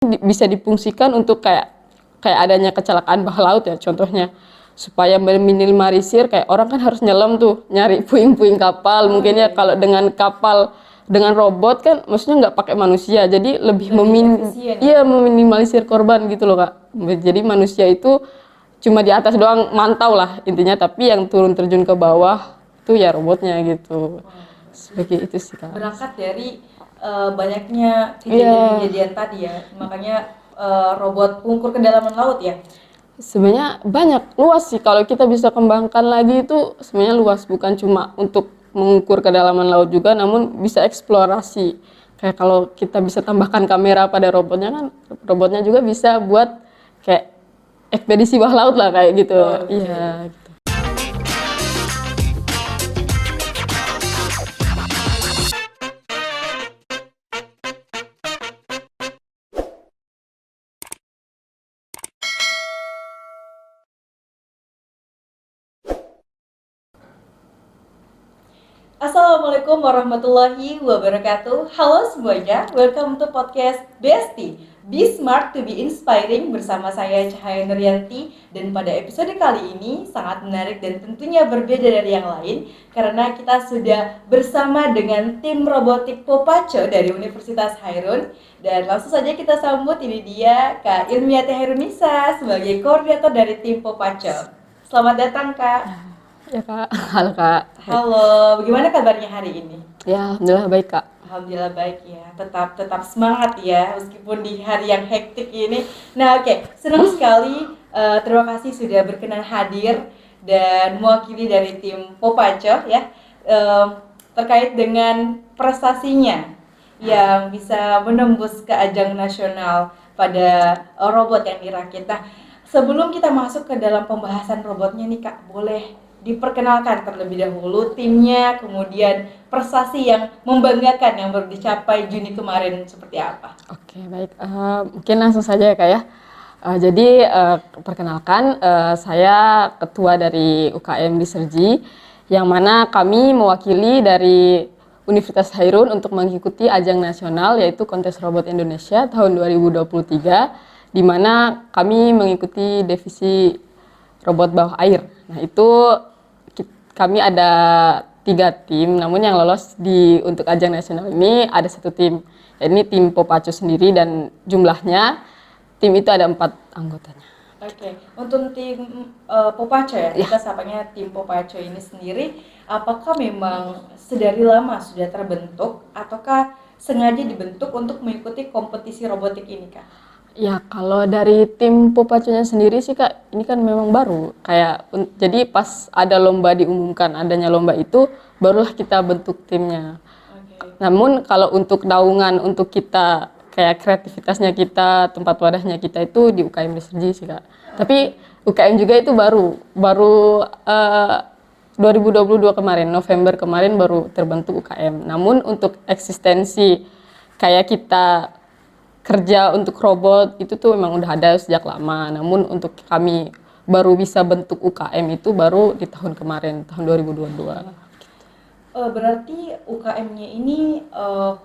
bisa difungsikan untuk kayak adanya kecelakaan bawah laut ya contohnya, supaya meminimalisir kayak orang kan harus nyelam tuh nyari puing-puing kapal. Mungkin ya kalau dengan kapal dengan robot kan maksudnya nggak pakai manusia, jadi lebih efisien, iya meminimalisir korban gitu loh Kak. Jadi manusia itu cuma di atas doang mantau lah intinya, tapi yang turun terjun ke bawah itu ya robotnya gitu. Sebagai itu sih Kak. Berangkat dari banyaknya kejadian-kejadian tadi ya, makanya robot pengukur kedalaman laut ya. Sebenarnya banyak, luas sih kalau kita bisa kembangkan lagi itu sebenarnya luas, bukan cuma untuk mengukur kedalaman laut juga, namun bisa eksplorasi. Kayak kalau kita bisa tambahkan kamera pada robotnya kan, robotnya juga bisa buat kayak ekspedisi bawah laut lah kayak gitu. Iya. Gitu. Assalamualaikum warahmatullahi wabarakatuh. Halo semuanya, welcome to podcast Besti. Be smart to be inspiring bersama saya Cahaya Nuryanti. Dan pada episode kali ini sangat menarik dan tentunya berbeda dari yang lain, karena kita sudah bersama dengan tim robotik Popaco dari Universitas Hairun. Dan langsung saja kita sambut, ini dia Kak Ilmiati Hairunisa sebagai koordinator dari tim Popaco. Selamat datang Kak. Ya Kak, halo Kak. Halo, bagaimana kabarnya hari ini? Ya, alhamdulillah baik Kak. Alhamdulillah baik ya, tetap semangat ya meskipun di hari yang hektik ini. Nah senang sekali, terima kasih sudah berkenan hadir dan mewakili dari tim Popaco ya, terkait dengan prestasinya yang bisa menembus ke ajang nasional pada robot yang dirakit. Nah, sebelum kita masuk ke dalam pembahasan robotnya nih Kak, boleh diperkenalkan terlebih dahulu timnya, kemudian prestasi yang membanggakan yang baru dicapai Juni kemarin seperti apa? Oke, baik. Mungkin langsung saja ya Kak ya. Jadi perkenalkan, saya ketua dari UKM Diserji, yang mana kami mewakili dari Universitas Hairun untuk mengikuti ajang nasional yaitu Kontes Robot Indonesia tahun 2023, di mana kami mengikuti divisi robot bawah air. Nah itu kami ada 3 tim, namun yang lolos untuk ajang nasional ini ada 1 tim. Ini tim Popaco sendiri dan jumlahnya tim itu ada 4 anggotanya. Oke, untuk tim Popaco ya, kita sapanya tim Popaco ini sendiri, apakah memang sedari lama sudah terbentuk ataukah sengaja dibentuk untuk mengikuti kompetisi robotik ini Kak? Ya kalau dari tim Popaconya sendiri sih Kak, ini kan memang baru. Jadi pas ada lomba diumumkan adanya lomba itu, barulah kita bentuk timnya. Namun kalau untuk naungan untuk kita kayak kreativitasnya kita, tempat wadahnya kita itu di UKM Diserji sih Kak. Tapi UKM juga itu baru 2022 kemarin, November kemarin baru terbentuk UKM. Namun untuk eksistensi kayak kita kerja untuk robot itu tuh memang udah ada sejak lama. Namun untuk kami baru bisa bentuk UKM itu baru di tahun kemarin, tahun 2022. Berarti UKM-nya ini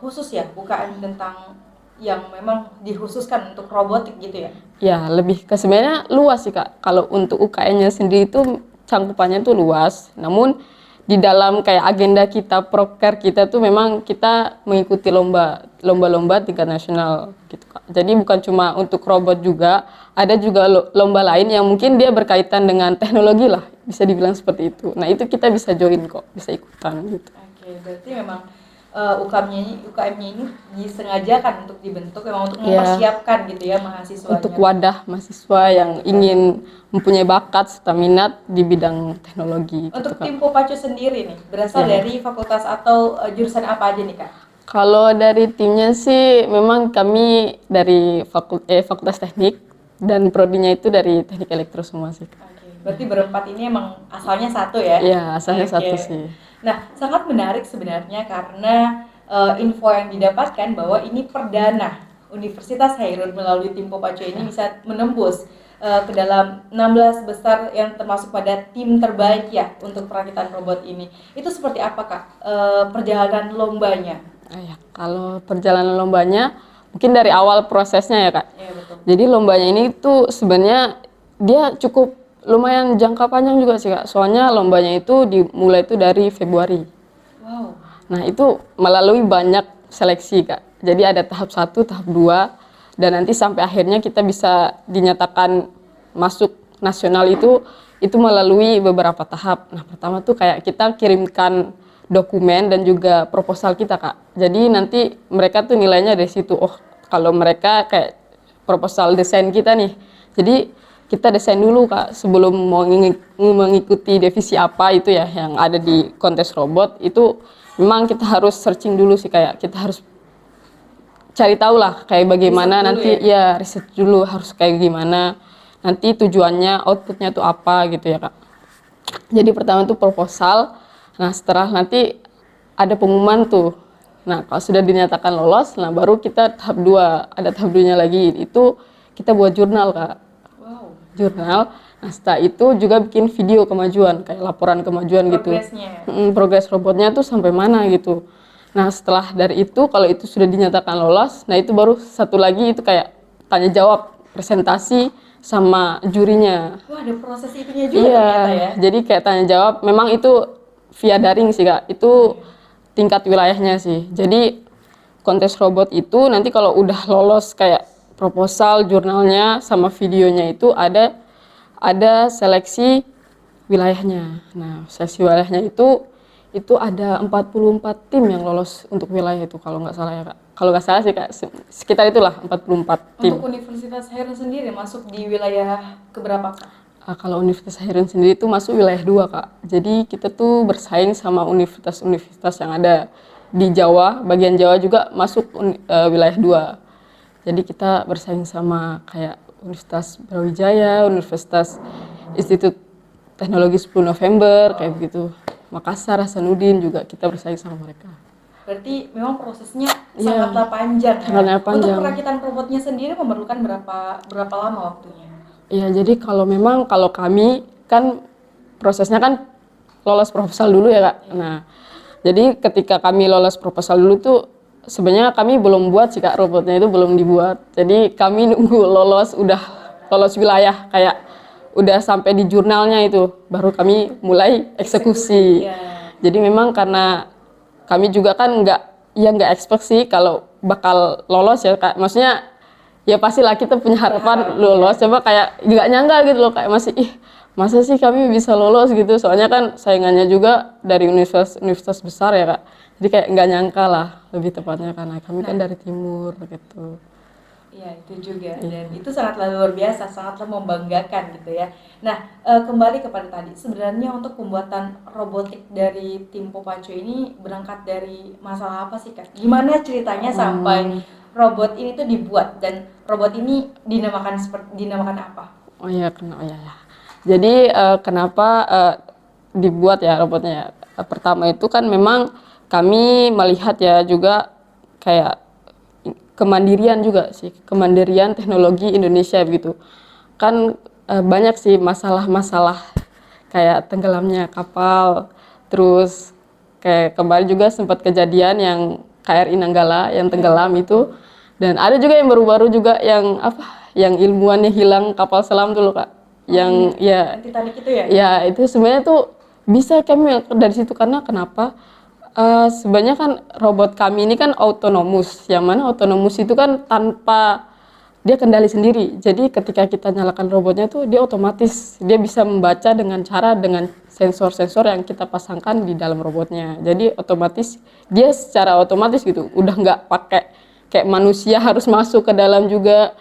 khusus ya, UKM tentang yang memang dikhususkan untuk robotik gitu ya? Ya, lebih ke sebenarnya luas sih Kak. Kalau untuk UKM-nya sendiri itu cangkupannya tuh luas. Namun di dalam kayak agenda kita, proker kita tuh memang kita mengikuti lomba-lomba tingkat nasional gitu Kak. Jadi bukan cuma untuk robot juga, ada juga lomba lain yang mungkin dia berkaitan dengan teknologi lah, bisa dibilang seperti itu. Nah itu kita bisa join kok, bisa ikutan gitu. Oke, berarti memang UKM-nya ini disengajakan untuk dibentuk memang untuk mempersiapkan gitu ya mahasiswanya. Untuk wadah mahasiswa yang ingin mempunyai bakat serta minat di bidang teknologi. Untuk gitu, tim Popaco sendiri nih, berasal dari fakultas atau jurusan apa aja nih Kak? Kalau dari timnya sih memang kami dari fakultas teknik dan prodinya itu dari teknik elektro semua sih. Berarti berempat ini emang asalnya satu ya? Iya, asalnya satu sih. Nah, sangat menarik sebenarnya karena info yang didapatkan bahwa ini perdana Universitas Hairun melalui tim Popaco ini bisa menembus ke dalam 16 besar yang termasuk pada tim terbaik ya untuk perakitan robot ini. Itu seperti apa Kak perjalanan lombanya? Kalau perjalanan lombanya mungkin dari awal prosesnya ya Kak. Iya betul. Jadi lombanya ini tuh sebenarnya dia cukup lumayan jangka panjang juga sih Kak. Soalnya lombanya itu dimulai itu dari Februari. Wow. Nah itu melalui banyak seleksi Kak. Jadi ada tahap 1, tahap 2, dan nanti sampai akhirnya kita bisa dinyatakan masuk nasional itu melalui beberapa tahap. Nah pertama tuh kayak kita kirimkan dokumen dan juga proposal kita Kak. Jadi nanti mereka tuh nilainya dari situ. Oh kalau mereka kayak proposal desain kita nih. Jadi kita desain dulu Kak sebelum mau mengikuti divisi apa itu ya yang ada di kontes robot itu memang kita harus searching dulu sih kayak kita harus cari tahu lah kayak bagaimana Riset dulu nanti ya riset dulu harus kayak gimana nanti tujuannya outputnya tuh apa gitu ya Kak. Jadi pertama tuh proposal. Nah setelah nanti ada pengumuman tuh. Nah kalau sudah dinyatakan lolos, nah baru kita tahap 2. Ada tahap 2-nya lagi, itu kita buat jurnal Kak. Wow. Jurnal. Nah setelah itu juga bikin video kemajuan, kayak laporan kemajuan gitu. Progresnya. Progres robotnya tuh sampai mana gitu. Nah setelah dari itu, kalau itu sudah dinyatakan lolos, nah itu baru satu lagi itu kayak tanya jawab, presentasi sama jurinya. Wah, ada proses itunya juga Iya, ternyata ya. jadi kayak tanya jawab, memang itu via daring sih Kak, itu tingkat wilayahnya sih. Jadi kontes robot itu nanti kalau udah lolos kayak proposal, jurnalnya, sama videonya itu ada seleksi wilayahnya. Nah, seleksi wilayahnya itu ada 44 tim yang lolos untuk wilayah itu kalau nggak salah ya Kak. Kalau nggak salah sih Kak, sekitar itulah 44 tim. Untuk Universitas Heron sendiri masuk di wilayah keberapa Kak? Kalau Universitas Heron sendiri itu masuk wilayah 2 Kak. Jadi kita tuh bersaing sama universitas-universitas yang ada di Jawa, bagian Jawa juga masuk wilayah 2. Jadi kita bersaing sama kayak Universitas Brawijaya, Universitas Institut Teknologi 10 November, kayak begitu. Makassar, Hasanuddin juga kita bersaing sama mereka. Berarti memang prosesnya Iya, sangatlah panjang ya. sangatlah panjang. Untuk perakitan robotnya sendiri memerlukan berapa lama waktunya? Iya, jadi kalau kami kan prosesnya kan lolos proposal dulu ya Kak. Nah, jadi ketika kami lolos proposal dulu tuh sebenarnya kami belum buat sih Kak, robotnya itu belum dibuat. Jadi kami nunggu udah lolos wilayah kayak udah sampai di jurnalnya itu baru kami mulai eksekusi. Ya. Jadi memang karena kami juga kan nggak expect sih kalau bakal lolos ya Kak. Maksudnya ya pastilah kita punya harapan lolos. Coba kayak nggak nyangka gitu loh kayak masih masa sih kami bisa lolos gitu. Soalnya kan saingannya juga dari universitas besar ya Kak. Jadi kayak nggak nyangka lah lebih tepatnya karena kami kan dari timur gitu. Iya itu juga dan itu sangatlah luar biasa, sangatlah membanggakan gitu ya. Nah kembali kepada tadi, sebenarnya untuk pembuatan robotik dari tim Popacu ini berangkat dari masalah apa sih Kak? Gimana ceritanya sampai robot ini tuh dibuat dan robot ini dinamakan apa? Oh iya, Jadi kenapa dibuat ya robotnya? Pertama itu kan memang kami melihat ya juga kayak kemandirian juga sih, kemandirian teknologi Indonesia gitu. Kan banyak sih masalah-masalah kayak tenggelamnya kapal, terus kayak kemarin juga sempat kejadian yang KRI Nanggala yang tenggelam itu, dan ada juga yang baru-baru juga yang ilmuannya hilang kapal selam dulu Kak, yang ya Titanic itu ya? ya itu sebenarnya tuh bisa kami dari situ karena kenapa? Sebenarnya kan robot kami ini kan autonomous, yang mana autonomous itu kan tanpa dia kendali sendiri. Jadi ketika kita nyalakan robotnya tuh dia otomatis dia bisa membaca dengan sensor-sensor yang kita pasangkan di dalam robotnya. Jadi otomatis dia secara otomatis gitu, udah nggak pakai kayak manusia harus masuk ke dalam juga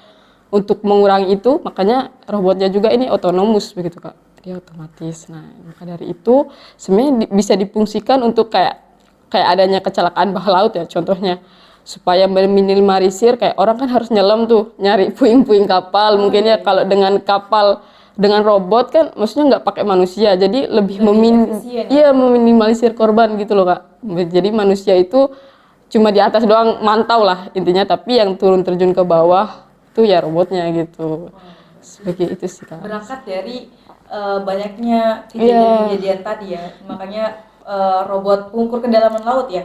untuk mengurangi itu. Makanya robotnya juga ini autonomous begitu Kak. Dia otomatis. Nah maka dari itu sebenarnya bisa difungsikan untuk kayak adanya kecelakaan bawah laut ya contohnya, supaya meminimalisir kayak orang kan harus nyelam tuh nyari puing-puing kapal. Mungkin ya kalau dengan kapal dengan robot kan maksudnya nggak pakai manusia, jadi lebih meminimalisir korban gitu loh Kak. Jadi manusia itu cuma di atas doang mantau lah intinya, tapi yang turun terjun ke bawah itu ya robotnya gitu. Sebagai itu sih Kak. Berangkat dari banyaknya kejadian-kejadian tadi ya, makanya robot pengukur kedalaman laut ya.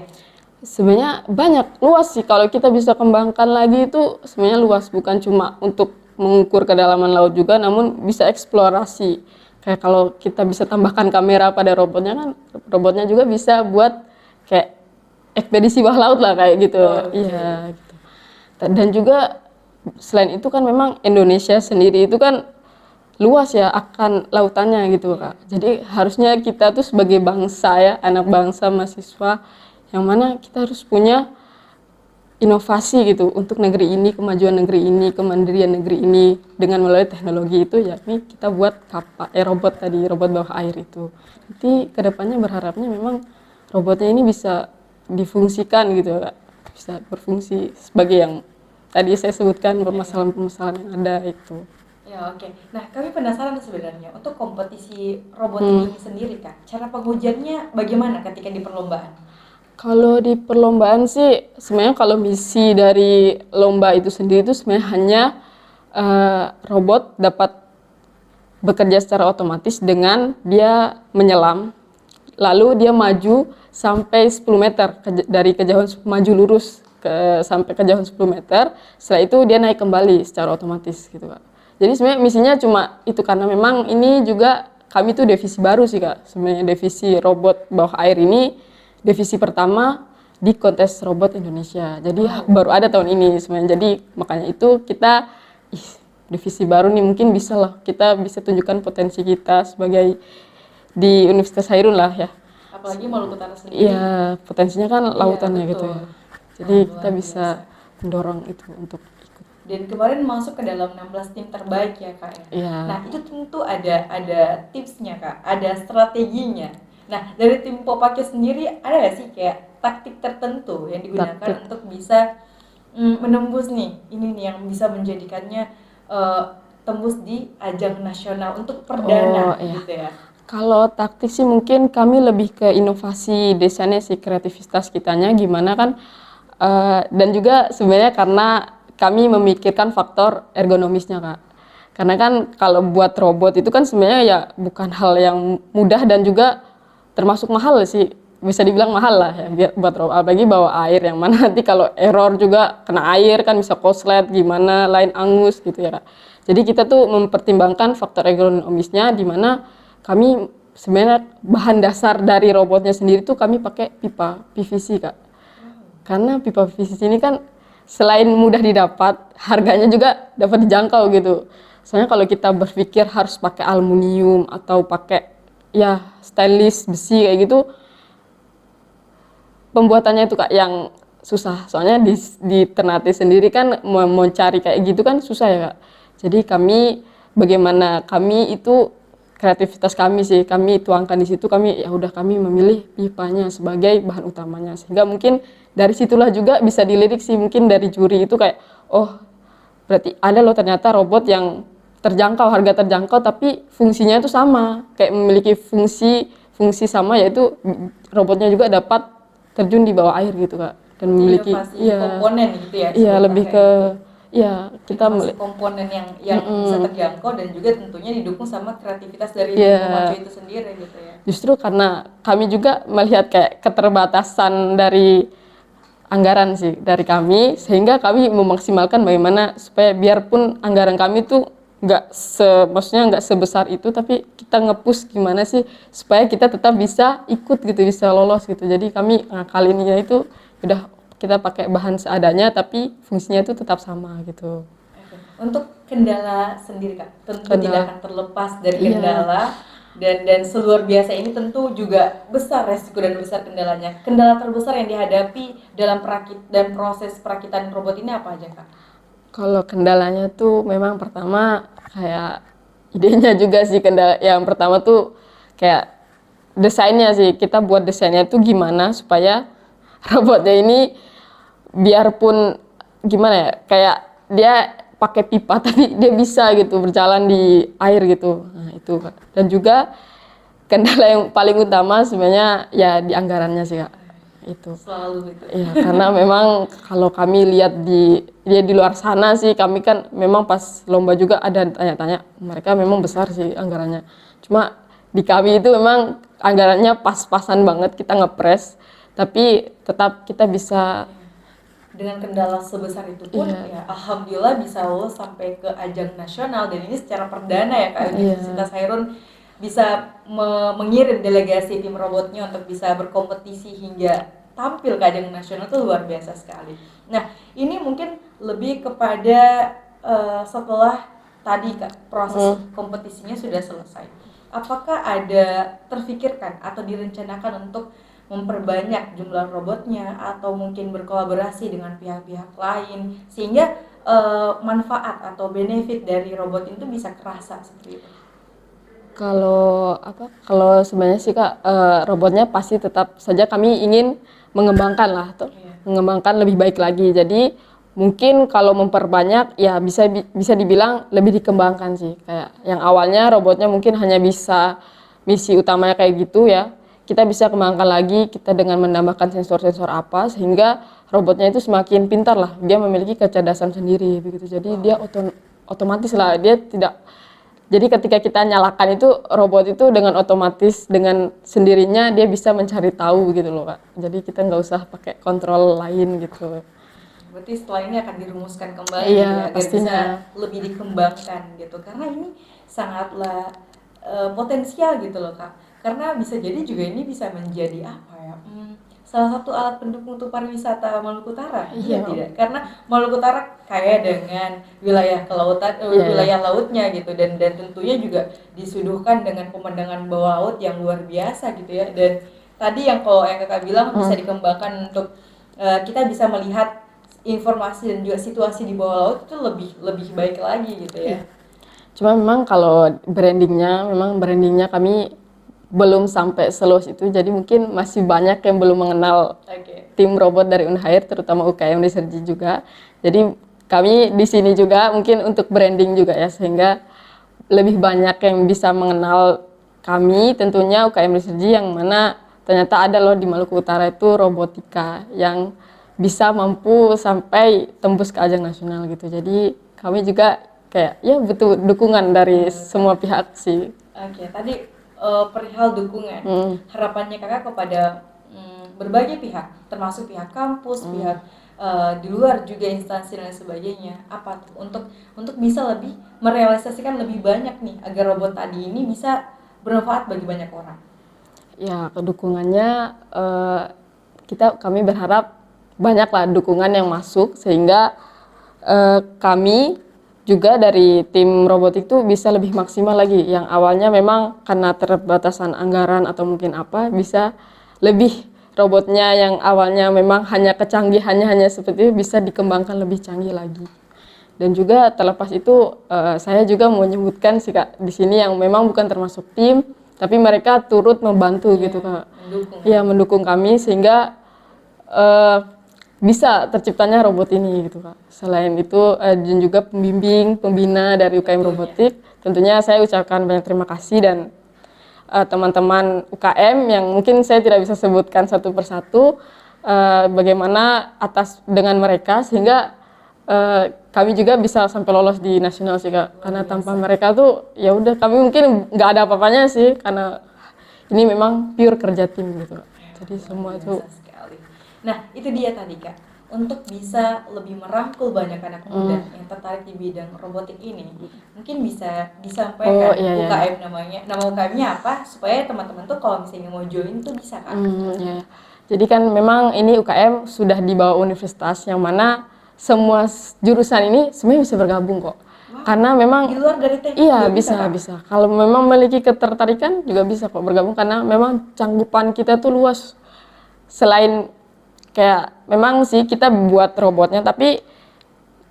Sebenarnya banyak, luas sih kalau kita bisa kembangkan lagi itu sebenarnya luas, bukan cuma untuk mengukur kedalaman laut juga, namun bisa eksplorasi. Kayak kalau kita bisa tambahkan kamera pada robotnya kan, robotnya juga bisa buat kayak ekspedisi bawah laut lah kayak gitu. Iya, gitu. Dan juga selain itu kan memang Indonesia sendiri itu kan luas ya akan lautannya gitu Kak. Jadi harusnya kita tuh sebagai bangsa ya, anak bangsa mahasiswa yang mana kita harus punya inovasi gitu untuk negeri ini, kemajuan negeri ini, kemandirian negeri ini dengan melalui teknologi itu yakni kita buat robot tadi, robot bawah air itu. Nanti kedepannya berharapnya memang robotnya ini bisa difungsikan gitu Kak. Bisa berfungsi sebagai yang tadi saya sebutkan permasalahan-permasalahan yang ada itu. Ya, oke. Nah, kami penasaran sebenarnya untuk kompetisi robot ini sendiri Kak. Cara pengujiannya bagaimana ketika di perlombaan? Kalau di perlombaan sih sebenarnya kalau misi dari lomba itu sendiri itu sebenarnya hanya robot dapat bekerja secara otomatis dengan dia menyelam, lalu dia maju sampai 10 meter dari kejauhan maju lurus sampai kejauhan 10 meter. Setelah itu dia naik kembali secara otomatis gitu Kak. Jadi sebenarnya misinya cuma itu karena memang ini juga kami tuh divisi baru sih Kak. Sebenarnya divisi robot bawah air ini divisi pertama di kontes robot Indonesia. Jadi baru ada tahun ini sebenarnya. Jadi makanya itu kita divisi baru nih mungkin bisa lah kita bisa tunjukkan potensi kita sebagai di Universitas Hairun lah ya. Apalagi Maluku Utara sendiri. Iya, potensinya kan lautannya Iya, gitu betul. ya. Jadi kita bisa mendorong itu untuk ikut. Dan kemarin masuk ke dalam 16 tim terbaik ya Kak ya. Iya. Nah, itu tentu ada tipsnya Kak, ada strateginya. Nah, dari tim Popake sendiri ada nggak sih kayak taktik tertentu yang digunakan untuk bisa menembus nih, ini nih yang bisa menjadikannya tembus di ajang nasional untuk perdana gitu ya. Kalau taktik sih mungkin kami lebih ke inovasi desainnya sih, kreativitas kitanya gimana kan, dan juga sebenarnya karena kami memikirkan faktor ergonomisnya Kak. Karena kan kalau buat robot itu kan sebenarnya ya bukan hal yang mudah dan juga termasuk mahal sih, bisa dibilang mahal lah ya buat robot, apalagi bawa air yang mana nanti kalau error juga kena air kan bisa koslet gimana, lain angus gitu ya Kak. Jadi kita tuh mempertimbangkan faktor ergonomisnya di mana kami sebenarnya bahan dasar dari robotnya sendiri tuh kami pakai pipa PVC Kak. Karena pipa PVC ini kan selain mudah didapat, harganya juga dapat dijangkau gitu. Soalnya kalau kita berpikir harus pakai aluminium atau pakai ya stainless besi kayak gitu, pembuatannya itu Kak yang susah. Soalnya di Ternate sendiri kan mau cari kayak gitu kan susah ya Kak. Jadi bagaimana kami itu kreativitas kami sih, kami tuangkan di situ, kami memilih pipanya sebagai bahan utamanya. Sehingga mungkin dari situlah juga bisa dilirik sih, mungkin dari juri itu kayak oh berarti ada loh ternyata robot yang terjangkau, harga terjangkau tapi fungsinya itu sama, kayak memiliki fungsi sama, yaitu robotnya juga dapat terjun di bawah air gitu Kak, dan memiliki komponen gitu ya. Iya, lebih ke kita komponen yang bisa terjangkau dan juga tentunya didukung sama kreativitas dari Popake itu sendiri gitu ya. Justru karena kami juga melihat kayak keterbatasan dari anggaran sih dari kami, sehingga kami memaksimalkan bagaimana supaya biarpun anggaran kami tuh maksudnya nggak sebesar itu, tapi kita nge-push gimana sih supaya kita tetap bisa ikut gitu, bisa lolos gitu. Jadi kami ngakalinnya itu udah kita pakai bahan seadanya tapi fungsinya itu tetap sama gitu. Untuk kendala sendiri Kak, tentu tidak akan terlepas dari kendala dan seluar biasa ini tentu juga besar resiko dan besar kendalanya. Kendala terbesar yang dihadapi dalam proses perakitan robot ini apa aja Kak? Kalau kendalanya tuh memang pertama kayak idenya juga sih, kendala yang pertama tuh kayak desainnya sih, kita buat desainnya tuh gimana supaya robotnya ini biarpun gimana ya, kayak dia pakai pipa tapi dia bisa gitu berjalan di air gitu. Nah itu Kak. Dan juga kendala yang paling utama sebenarnya ya di anggarannya sih Kak. Itu selalu gitu. Iya, karena memang kalau kami lihat di luar sana sih, kami kan memang pas lomba juga ada tanya-tanya, mereka memang besar sih anggarannya. Cuma di kami itu memang anggarannya pas-pasan banget, kita ngepres. tapi tetap kita bisa. Dengan kendala sebesar itu pun ya alhamdulillah bisa lolos sampai ke ajang nasional, dan ini secara perdana ya Kak, Universitas Hairun bisa mengirim delegasi tim robotnya untuk bisa berkompetisi hingga tampil ke ajang nasional, itu luar biasa sekali. Nah, ini mungkin lebih kepada setelah tadi Kak proses kompetisinya sudah selesai, apakah ada terfikirkan atau direncanakan untuk memperbanyak jumlah robotnya atau mungkin berkolaborasi dengan pihak-pihak lain sehingga manfaat atau benefit dari robot itu bisa kerasa seperti itu? Kalau sebenarnya sih Kak, robotnya pasti tetap saja kami ingin mengembangkan lah, mengembangkan lebih baik lagi. Jadi mungkin kalau memperbanyak ya bisa dibilang lebih dikembangkan sih. Kayak yang awalnya robotnya mungkin hanya bisa misi utamanya kayak gitu ya. Kita bisa kembangkan lagi, kita dengan menambahkan sensor-sensor apa sehingga robotnya itu semakin pintar lah. Dia memiliki kecerdasan sendiri begitu. Jadi dia otomatis lah, dia tidak. Jadi ketika kita nyalakan itu, robot itu dengan otomatis, dengan sendirinya dia bisa mencari tahu gitu loh Kak. Jadi kita nggak usah pakai kontrol lain gitu. Berarti setelah ini akan dirumuskan kembali gitu ya, agar bisa lebih dikembangkan gitu. Karena ini sangatlah potensial gitu loh Kak. Karena bisa jadi juga ini bisa menjadi apa ya? Salah satu alat pendukung untuk pariwisata Maluku Utara, iya tidak? Karena Maluku Utara kaya dengan wilayah kelautan, wilayah lautnya gitu, dan tentunya juga disuguhkan dengan pemandangan bawah laut yang luar biasa gitu ya. Dan tadi yang kalau yang Kakak bilang bisa dikembangkan untuk kita bisa melihat informasi dan juga situasi di bawah laut itu lebih baik lagi gitu ya. Cuma memang kalau brandingnya kami belum sampai seluas itu, jadi mungkin masih banyak yang belum mengenal tim robot dari Unhair, terutama UKM di Sergi juga. Jadi kami di sini juga mungkin untuk branding juga ya, sehingga lebih banyak yang bisa mengenal kami, tentunya UKM di Sergi yang mana ternyata ada loh di Maluku Utara itu robotika yang bisa mampu sampai tembus ke ajang nasional gitu. Jadi kami juga kayak ya butuh dukungan dari semua pihak sih. Tadi perihal dukungan, harapannya Kakak kepada berbagai pihak, termasuk pihak kampus, pihak di luar juga instansi dan sebagainya, apa tuh untuk bisa lebih merealisasikan lebih banyak nih agar robot tadi ini bisa bermanfaat bagi banyak orang? Ya, kedukungannya kami berharap banyaklah dukungan yang masuk sehingga kami juga dari tim robotik itu bisa lebih maksimal lagi. Yang awalnya memang karena terbatasan anggaran atau mungkin apa, bisa lebih robotnya yang awalnya memang hanya kecanggihannya hanya seperti itu bisa dikembangkan lebih canggih lagi. Dan juga terlepas itu saya juga mau menyebutkan sih Kak di sini yang memang bukan termasuk tim, tapi mereka turut membantu gitu Kak. Mendukung kami sehingga bisa terciptanya robot ini gitu Kak. Selain itu dan juga pembina dari UKM Robotik, tentunya saya ucapkan banyak terima kasih, dan teman-teman UKM yang mungkin saya tidak bisa sebutkan satu persatu bagaimana dengan mereka sehingga kami juga bisa sampai lolos di nasional sih Kak. Karena tanpa mereka tuh ya udah kami mungkin nggak ada apa-apanya sih, karena ini memang pure kerja tim gitu Kak. Jadi semua itu. Nah, itu dia tadi Kak, untuk bisa lebih merangkul banyak anak muda yang tertarik di bidang robotik ini, mungkin bisa disampaikan UKM namanya, nama UKM-nya apa, supaya teman-teman tuh kalau misalnya mau join tuh bisa Kak. Jadi kan memang ini UKM sudah di bawah universitas, yang mana semua jurusan ini sebenarnya bisa bergabung kok. Karena memang di luar dari teknik bisa. Kalau memang memiliki ketertarikan juga bisa kok bergabung, karena memang cangkupan kita tuh luas. Selain kayak memang sih kita buat robotnya, tapi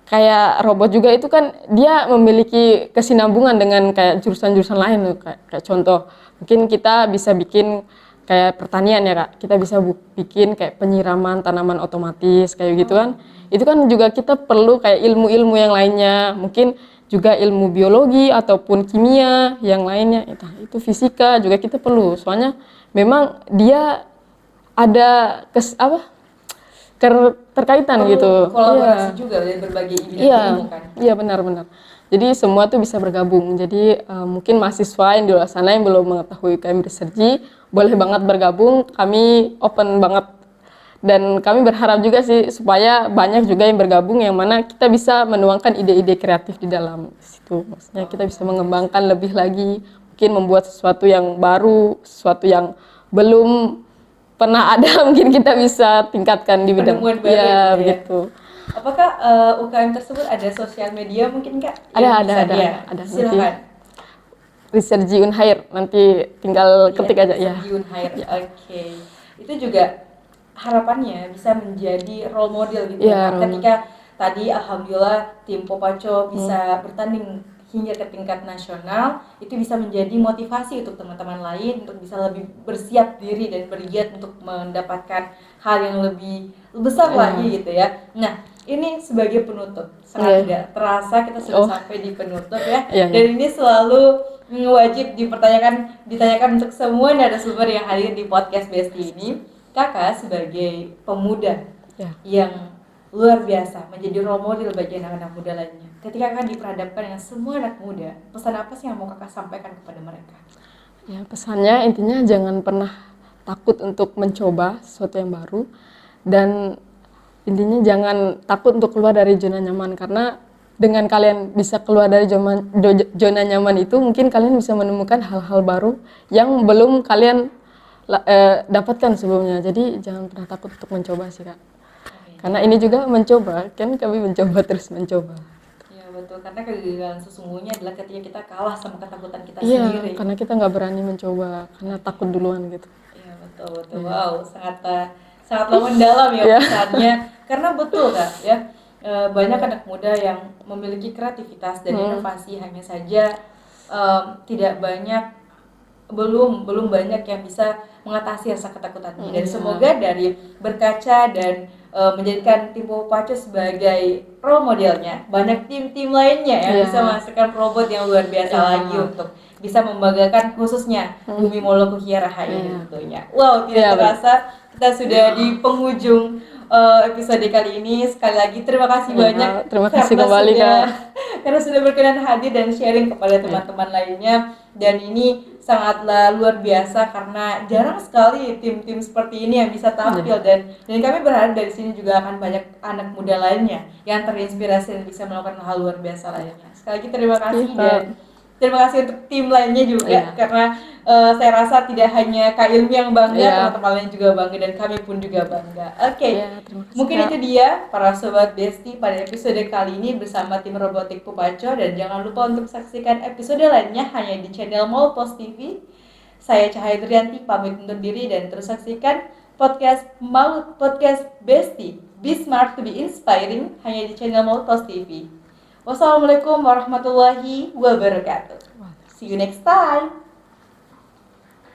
kayak robot juga itu kan dia memiliki kesinambungan dengan kayak jurusan-jurusan lain loh. Kayak contoh mungkin kita bisa bikin kayak pertanian ya Kak, kita bisa bikin kayak penyiraman tanaman otomatis kayak gitu kan. Itu kan juga kita perlu kayak ilmu-ilmu yang lainnya, mungkin juga ilmu biologi ataupun kimia yang lainnya, itu fisika juga kita perlu, soalnya memang dia ada terkaitan gitu. Kolaborasi juga dari berbagai bidang ilmu kan. Iya benar. Jadi semua tuh bisa bergabung. Jadi mungkin mahasiswa yang di luar sana yang belum mengetahui UKM di Sergi boleh banget bergabung. Kami open banget Dan kami berharap juga sih supaya banyak juga yang bergabung, yang mana kita bisa menuangkan ide-ide kreatif di dalam situ. Maksudnya kita bisa mengembangkan lebih lagi, mungkin membuat sesuatu yang baru, sesuatu yang belum pernah ada, mungkin kita bisa tingkatkan di bidang. Penemuan baru Ya, gitu ya. begitu. Apakah UKM tersebut ada sosial media mungkin Kak? Ada, Ya, ada. silakan. Research Unhair, nanti tinggal ketik aja ya. Unhair. Oke. Itu juga harapannya bisa menjadi role model gitu Iya, ya. role Ketika tadi alhamdulillah tim Popaco bisa bertanding hingga ke tingkat nasional, itu bisa menjadi motivasi untuk teman-teman lain untuk bisa lebih bersiap diri dan bergiat untuk mendapatkan hal yang lebih besar lagi gitu ya. Nah, ini sebagai penutup, sangat tidak terasa kita sudah sampai di penutup ya. Dan ini selalu wajib ditanyakan untuk semua narasumber yang hadir di podcast Besti ini. Kakak sebagai pemuda yang luar biasa, menjadi role model bagi anak-anak muda lainnya. Ketika kakak diperhadapkan dengan semua anak muda, pesan apa sih yang mau kakak sampaikan kepada mereka? Ya, pesannya intinya jangan pernah takut untuk mencoba sesuatu yang baru, dan intinya jangan takut untuk keluar dari zona nyaman, karena dengan kalian bisa keluar dari zona nyaman itu, mungkin kalian bisa menemukan hal-hal baru yang belum kalian dapatkan sebelumnya. Jadi jangan pernah takut untuk mencoba sih Kak. Karena ini juga mencoba, kan kami mencoba terus mencoba. Iya betul, karena kegagalan sesungguhnya adalah ketika kita kalah sama ketakutan kita sendiri. Iya, karena kita nggak berani mencoba, karena takut duluan gitu. Iya betul. Wow, sangatlah mendalam ya pesannya. Karena betul Kak ya, banyak anak muda yang memiliki kreativitas dan inovasi, hanya saja tidak banyak, belum banyak yang bisa mengatasi rasa ketakutan ini. Dan semoga dari berkaca dan menjadikan tim Popaco sebagai role modelnya, banyak tim-tim lainnya yang bisa menghasilkan robot yang luar biasa lagi untuk bisa membanggakan khususnya Bumi Molokuhiya Rahayu tentunya. Wow, tidak terasa kita sudah di penghujung episode kali ini. Sekali lagi terima kasih banyak. Terima kasih kembali Kak. Karena sudah berkenan hadir dan sharing kepada teman-teman lainnya. Dan ini sangatlah luar biasa karena jarang sekali tim-tim seperti ini yang bisa tampil, dan kami berharap dari sini juga akan banyak anak muda lainnya yang terinspirasi dan bisa melakukan hal luar biasa lainnya. Sekali lagi terima kasih dan terima kasih untuk tim lainnya juga karena saya rasa tidak hanya Kak Ilmi yang bangga, teman-teman lain juga bangga dan kami pun juga bangga. Mungkin itu dia para sobat Besti pada episode kali ini bersama tim robotik Popaco, dan jangan lupa untuk saksikan episode lainnya hanya di channel Molpos TV. Saya Cahaya Trianti pamit undur diri, dan terus saksikan podcast Besti, Be Smart to be Inspiring hanya di channel Molpos TV. Wassalamualaikum warahmatullahi wabarakatuh. See you next time.